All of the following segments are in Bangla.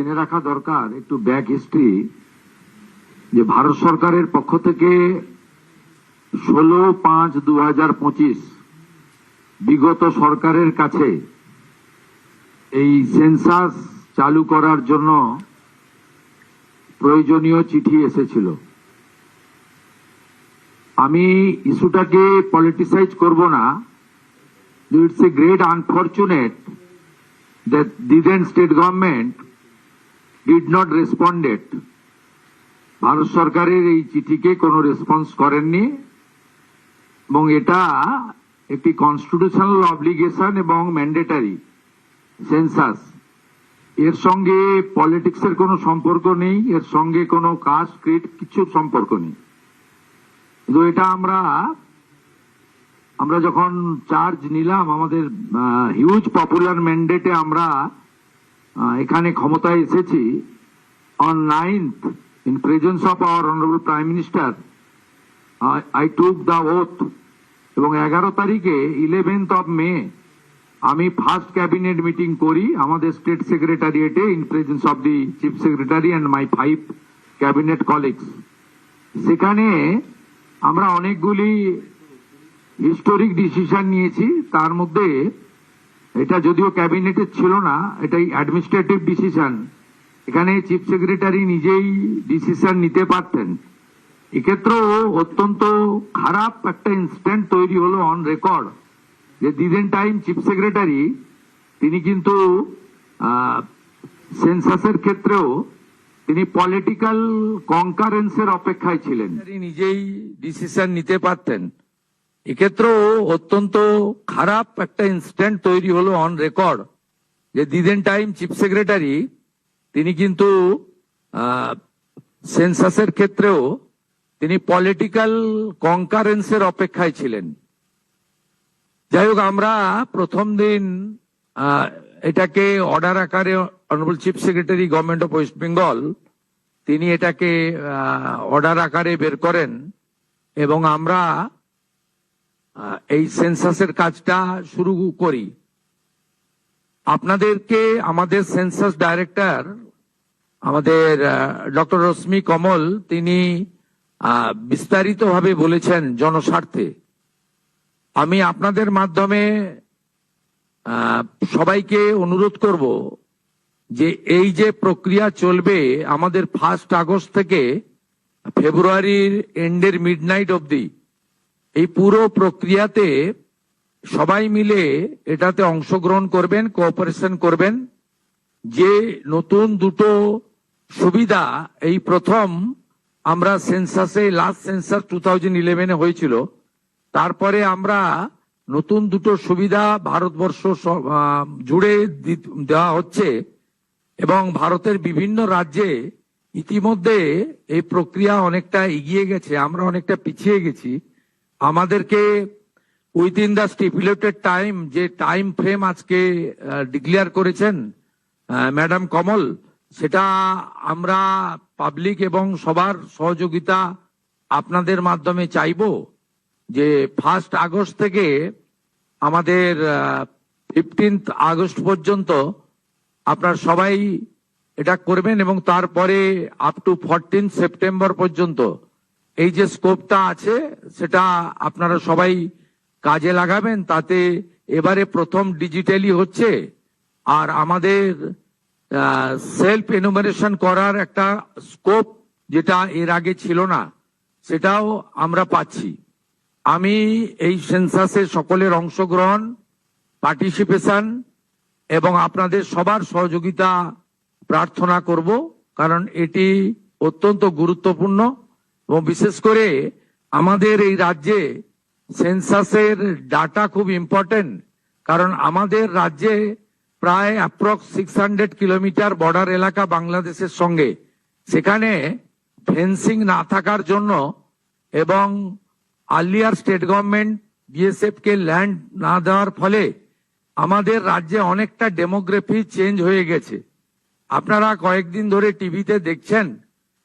জেনে রাখা দরকার একটু ব্যাক হিস্ট্রি, যে ভারত সরকারের পক্ষ থেকে 16/5/2025 বিগত সরকারের কাছে এই সেন্সাস চালু করার জন্য প্রয়োজনীয় চিঠি এসেছিল। আমি ইস্যুটাকে পলিটিসাইজ করব না। It's a great unfortunate that the then state government did not respond it. Bharat সরকারের এই চিঠিকে কোনো রেসপন্স করেননি এবং এটা একটি কনস্টিটিউশনাল অব্লিগেশন এবং ম্যান্ডেটারি সেন্সাস। এর সঙ্গে পলিটিক্সের কোনো সম্পর্ক নেই, এর সঙ্গে কোনো কাস্ট ক্রিড কিছুর সম্পর্ক নেই। কিন্তু এটা আমরা যখন চার্জ নিলাম, আমাদের হিউজ পপুলার ম্যান্ডেটে আমরা এখানে ক্ষমতায় এসেছি। On 9th in presence of our honorable prime minister I took the oath, এবং 11 তারিখে 11th of May আমি ফার্স্ট ক্যাবিনেট মিটিং করি আমাদের স্টেট সেক্রেটারিয়েটে in presence of the chief secretary and my 5 cabinet colleagues. সেখানে আমরা অনেকগুলি হিস্টোরিক ডিসিশন নিয়েছি। তার মধ্যে এটা যদিও ক্যাবিনেটে ছিল না, এটাই অ্যাডমিনিস্ট্রেটিভ ডিসিশন। এখানে চিফ সেক্রেটারি নিজেই ডিসিশন নিতে পারতেন। এক্ষেত্রেও অত্যন্ত খারাপ একটা ইনসিডেন্ট তৈরি হলো অন রেকর্ড, যে দিদেন টাইম চিফ সেক্রেটারি তিনি কিন্তু সেন্সাসের ক্ষেত্রেও তিনি পলিটিক্যাল কনকারেন্সের অপেক্ষায় ছিলেন, নিজেই ডিসিশন নিতে পারতেন। এক্ষেত্রেও অত্যন্ত খারাপ একটা ইনসিডেন্ট তৈরি হলো অন রেকর্ড, যে দিদেন টাইম চিফ সেক্রেটারি তিনি কিন্তু সেন্সাসের ক্ষেত্রেও তিনি পলিটিক্যাল কনকারেন্সের অপেক্ষায় ছিলেন। যাই হোক, আমরা প্রথম দিন এটাকে অর্ডার আকারে honourable chief secretary government of West Bengal তিনি এটাকে অর্ডার আকারে বের করেন এবং আমরা এই সেন্সাসের কাজটা শুরু করি। আপনাদেরকে আমাদের সেন্সাস ডাইরেক্টর আমাদের ডক্টর রশ্মি কমল তিনি বিস্তারিতভাবে বলেছেন জনস্বার্থে। আমি আপনাদের মাধ্যমে সবাইকে অনুরোধ করব যে এই যে প্রক্রিয়া চলবে আমাদের 1 আগস্ট থেকে ফেব্রুয়ারির এন্ডের মিডনাইট অবধি, এই পুরো প্রক্রিয়াতে সবাই মিলে এটাতে অংশগ্রহণ করবেন, কোঅপারেশন করবেন। যে নতুন দুটো সুবিধা এই প্রথম আমরা সেন্সাসে, লাস্ট সেন্সাস 2011 হয়েছিল, তারপরে আমরা নতুন দুটো সুবিধা ভারতবর্ষ জুড়ে দেওয়া হচ্ছে এবং ভারতের বিভিন্ন রাজ্যে ইতিমধ্যে এই প্রক্রিয়া অনেকটা এগিয়ে গেছে, আমরা অনেকটা পিছিয়ে গেছি। আমাদেরকে উইদিন দ্য স্টিপুলেটেড টাইম, যে টাইম ফ্রেম আজকে ডিক্লেয়ার করেছেন ম্যাডাম কমল, সেটা আমরা পাবলিক এবং সবার সহযোগিতা আপনাদের মাধ্যমে চাইব যে 1 আগস্ট থেকে আমাদের 15 আগস্ট পর্যন্ত আপনারা সবাই এটা করবেন এবং তারপরে আপ টু 14 সেপ্টেম্বর পর্যন্ত এই যে স্কোপটা আছে সেটা আপনারা সবাই কাজে লাগাবেন। তাতে এবারে প্রথম ডিজিটালি হচ্ছে, আর আমাদের সেলফ এনুমারেশন করার একটা স্কোপ যেটা এর আগে ছিল না, সেটাও আমরা পাচ্ছি। আমি এই সেন্সাসে সকলের অংশগ্রহণ, পার্টিসিপেশন এবং আপনাদের সবার সহযোগিতা প্রার্থনা করব, কারণ এটি অত্যন্ত গুরুত্বপূর্ণ এবং বিশেষ করে আমাদের এই রাজ্যে সেন্সাসের ডাটা খুব ইম্পর্টেন্ট। কারণ আমাদের রাজ্যে প্রায় অ্যাপ্রক্স 600 কিলোমিটার বর্ডার এলাকা বাংলাদেশের সঙ্গে, সেখানে ফেন্সিং না থাকার জন্য এবং আর্লিয়ার স্টেট গভর্নমেন্ট বিএসএফ কে ল্যান্ড না দেওয়ার ফলে আমাদের রাজ্যে অনেকটা ডেমোগ্রাফি চেঞ্জ হয়ে গেছে। আপনারা কয়েকদিন ধরে টিভিতে দেখছেন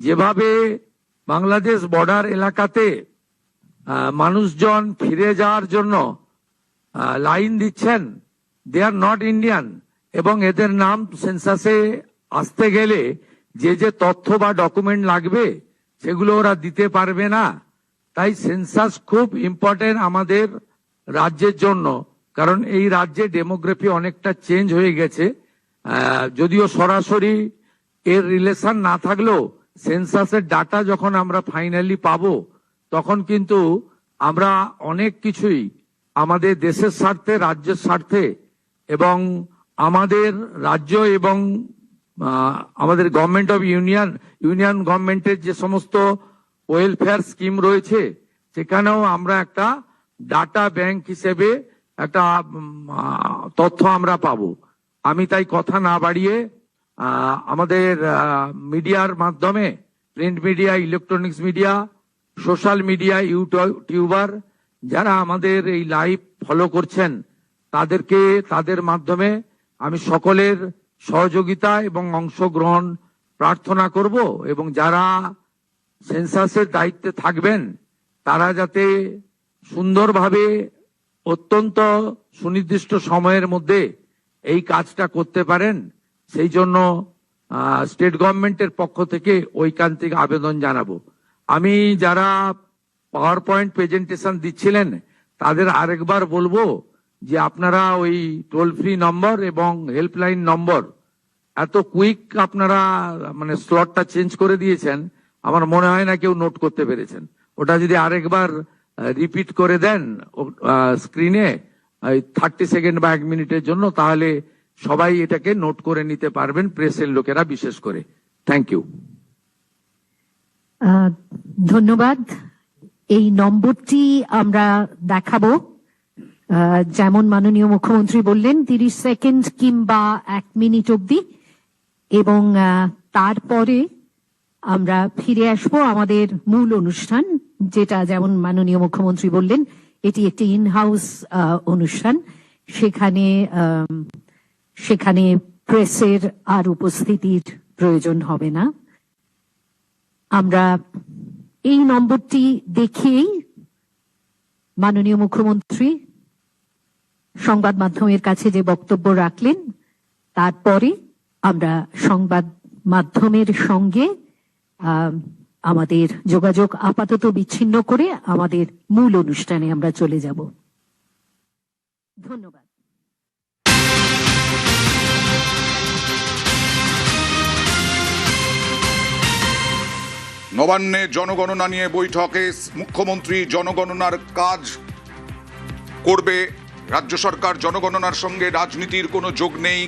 যেভাবে বাংলাদেশ বর্ডার এলাকাতে মানুষজন ফিরে যাওয়ার জন্য লাইন দিচ্ছেন, দে আর নট ইন্ডিয়ান এবং এদের নাম সেন্সাসে আসতে গেলে যে যে তথ্য বা ডকুমেন্ট লাগবে সেগুলো ওরা দিতে পারবে না। তাই সেন্সাস খুব ইম্পর্টেন্ট আমাদের রাজ্যের জন্য, কারণ এই রাজ্যে ডেমোগ্রাফি অনেকটা চেঞ্জ হয়ে গেছে। যদিও সরাসরি এর রিলেশন না থাকলেও সেন্সাসের ডাটা যখন আমরা ফাইনালি পাবো তখন কিন্তু আমরা অনেক কিছুই আমাদের দেশের স্বার্থে, রাজ্যের স্বার্থে এবং আমাদের রাজ্য এবং আমাদের গভর্নমেন্ট অফ ইউনিয়ন গভর্নমেন্টের যে সমস্ত ওয়েলফেয়ার স্কিম রয়েছে সেখানেও আমরা একটা ডাটা ব্যাংক হিসেবে একটা তথ্য আমরা পাবো। আমি তাই কথা না বাড়িয়ে আমাদের মিডিয়ার মাধ্যমে, print media, electronics media, social media, YouTuber যারা আমাদের এই লাইভ ফলো করছেন তাদেরকে, তাদের মাধ্যমে আমি সকলের সহযোগিতা এবং অংশগ্রহণ প্রার্থনা করব এবং যারা সেন্সাসের দায়িত্বে থাকবেন তারা যাতে সুন্দরভাবে অত্যন্ত সুনির্দিষ্ট সময়ের মধ্যে এই কাজটা করতে পারেন সেই জন্য স্টেট গভর্নমেন্টের পক্ষ থেকে ঐকান্তিক আবেদন জানাবো। আমি যারা পাওয়ার পয়েন্ট প্রেজেন্টেশন দিচ্ছিলেন তাদের আরেকবার বলবো যে আপনারা ওই টোল ফ্রি নম্বর এবং হেল্পলাইন নম্বর এত কুইক আপনারা মানে স্লটটা চেঞ্জ করে দিয়েছেন, আমার মনে হয় না কেউ নোট করতে পেরেছেন। ওটা যদি আরেকবার রিপিট করে দেন স্ক্রিনে 30 সেকেন্ড বা 1 মিনিটের জন্য, তাহলে সবাই এটাকে নোট করে নিতে পারবেন, প্রেসের লোকেরা বিশেষ করে। Thank you. ধন্যবাদ। এই নম্বরটি আমরা দেখাবো, যেমন মাননীয় মুখ্যমন্ত্রী বললেন 30 সেকেন্ড কিংবা 1 মিনিট অবধি, এবং তারপরে আমরা ফিরে আসবো আমাদের মূল অনুষ্ঠান, যেটা যেমন মাননীয় মুখ্যমন্ত্রী বললেন এটি একটি ইনহাউস অনুষ্ঠান। সেখানে প্রেসের আর উপস্থিতির প্রয়োজন হবে না। আমরা এই নম্বরটি দেখেই মাননীয় মুখ্যমন্ত্রী সংবাদ মাধ্যমের কাছে যে বক্তব্য রাখলেন তারপরে আমরা সংবাদ মাধ্যমের সঙ্গে আমাদের যোগাযোগ আপাতত বিচ্ছিন্ন করে আমাদের মূল অনুষ্ঠানে আমরা চলে যাব। ধন্যবাদ। নবান্নে জনগণনা নিয়ে বৈঠকে মুখ্যমন্ত্রী জনগণনার কাজ করবে রাজ্য সরকার, জনগণনার সঙ্গে রাজনীতির কোনো যোগ নেই।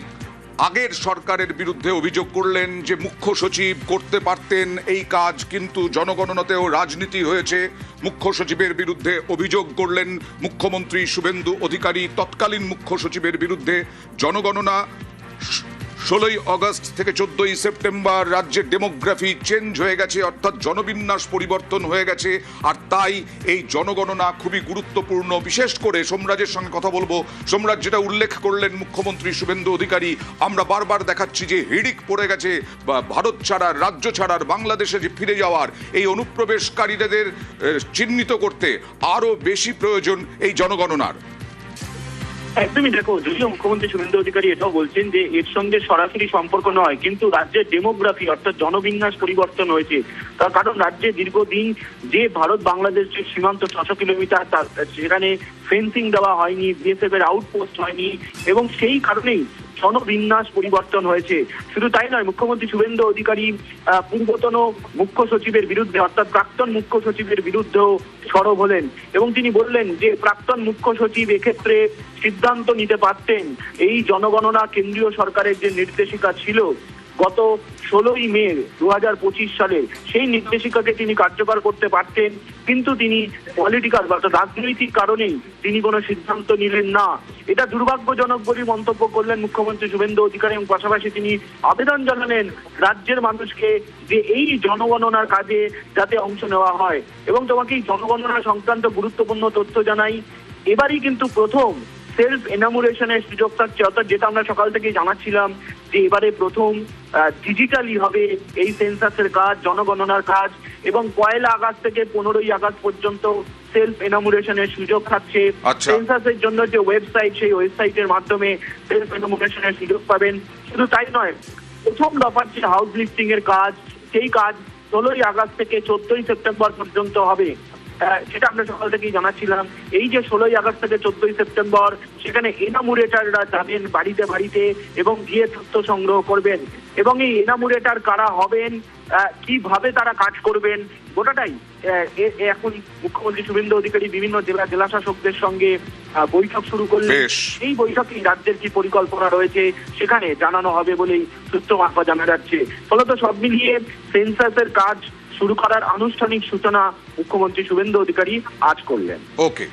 আগের সরকারের বিরুদ্ধে অভিযোগ করলেন যে মুখ্য সচিব করতে পারতেন এই কাজ, কিন্তু জনগণনাতেও রাজনীতি হয়েছে। মুখ্য সচিবের বিরুদ্ধে অভিযোগ করলেন মুখ্যমন্ত্রী শুভেন্দু অধিকারী। তৎকালীন মুখ্য সচিবের বিরুদ্ধে জনগণনা 16ই আগস্ট থেকে 14ই সেপ্টেম্বর রাজ্যের ডেমোগ্রাফি চেঞ্জ হয়ে গেছে, অর্থাৎ জনবিন্যাস পরিবর্তন হয়ে গেছে, আর তাই এই জনগণনা খুবই গুরুত্বপূর্ণ। বিশেষ করে সোমরাজের সঙ্গে কথা বলবো। সোমরাজ, যেটা উল্লেখ করলেন মুখ্যমন্ত্রী শুভেন্দু অধিকারী, আমরা বারবার দেখাচ্ছি যে হিড়িক পড়ে গেছে ভারত ছাড়ার, রাজ্য ছাড়ার, বাংলাদেশে যে ফিরে যাওয়ার এই অনুপ্রবেশকারীদের চিহ্নিত করতে আরো বেশি প্রয়োজন এই জনগণনার। একদমই। দেখো, যদিও মুখ্যমন্ত্রী শুভেন্দু অধিকারী এটাও বলছেন যে এর সঙ্গে সরাসরি সম্পর্ক নয়, কিন্তু রাজ্যের ডেমোগ্রাফি অর্থাৎ জনবিন্যাস পরিবর্তন হয়েছে। তার কারণ রাজ্যে দীর্ঘদিন যে ভারত বাংলাদেশ যে সীমান্ত 600 কিলোমিটার, সেখানে ফেন্সিং দেওয়া হয়নি, বিএসএফ এর আউটপোস্ট হয়নি, এবং সেই কারণেই জনবিন্যাস পরিবর্তন হয়েছে। শুধু তাই নয়, মুখ্যমন্ত্রী শুভেন্দু অধিকারী পূর্বতন মুখ্য সচিবের বিরুদ্ধে অর্থাৎ প্রাক্তন মুখ্য সচিবের বিরুদ্ধেও সরব হলেন এবং তিনি বললেন যে প্রাক্তন মুখ্য সচিব এক্ষেত্রে সিদ্ধান্ত নিতে পারতেন। এই জনগণনা কেন্দ্রীয় সরকারের যে নির্দেশিকা ছিল গত 16ই মে 2025 সালে, সেই নির্দেশিকাকে তিনি কার্যকর করতে পারতেন, কিন্তু তিনি পলিটিক্যাল অর্থাৎ রাজনৈতিক কারণেই তিনি কোনো সিদ্ধান্ত নিলেন না। এটা দুর্ভাগ্যজনক বলে মন্তব্য করলেন মুখ্যমন্ত্রী শুভেন্দু অধিকারী, এবং পাশাপাশি তিনি আবেদন জানালেন রাজ্যের মানুষকে যে এই জনগণনার কাজে যাতে অংশ নেওয়া হয়। এবং তোমাকে এই জনগণনা সংক্রান্ত গুরুত্বপূর্ণ তথ্য জানাই, এবারই কিন্তু প্রথম সেলফ এনামুরেশনের সুযোগ থাকছে, অর্থাৎ যেটা আমরা সকাল থেকেই জানাচ্ছিলাম যে এবারে প্রথম ডিজিটালি হবে এই সেন্সাসের কাজ, জনগণনার কাজ, এবং 1 আগস্ট থেকে 15ই আগস্ট পর্যন্ত সেলফ এনামুরেশনের সুযোগ থাকছে। সেন্সাসের জন্য যে ওয়েবসাইট, সেই ওয়েবসাইটের মাধ্যমে সেলফ এনামুরেশনের সুযোগ পাবেন। শুধু তাই নয়, প্রথম দফার যে হাউস লিফটিং এর কাজ, সেই কাজ 16ই আগস্ট থেকে 14ই সেপ্টেম্বর পর্যন্ত হবে। সেটা আমরা সকাল থেকেই জানাচ্ছিলাম। এই যে 16ই আগস্ট থেকে 14ই সেপ্টেম্বর, সেখানে এনামুরেটাররা যাবেন বাড়িতে বাড়িতে এবং গিয়ে তথ্য সংগ্রহ করবেন, এবং এই এনামুরেটার কারা হবেন, কিভাবে তারা কাজ করবেন, গোটাটাই এখন মুখ্যমন্ত্রী শুভেন্দু অধিকারী বিভিন্ন জেলা শাসকদের সঙ্গে বৈঠক শুরু করলেন। বেশ। এই বৈঠকে রাজ্যের কি পরিকল্পনা রয়েছে সেখানে জানানো হবে বলেই সূত্র মারফত জানা যাচ্ছে। ফলত সব মিলিয়ে সেন্সাসের কাজ শুরু করার আনুষ্ঠানিক সূচনা মুখ্যমন্ত্রী শুভেন্দু অধিকারী আজ করলেন। ওকে।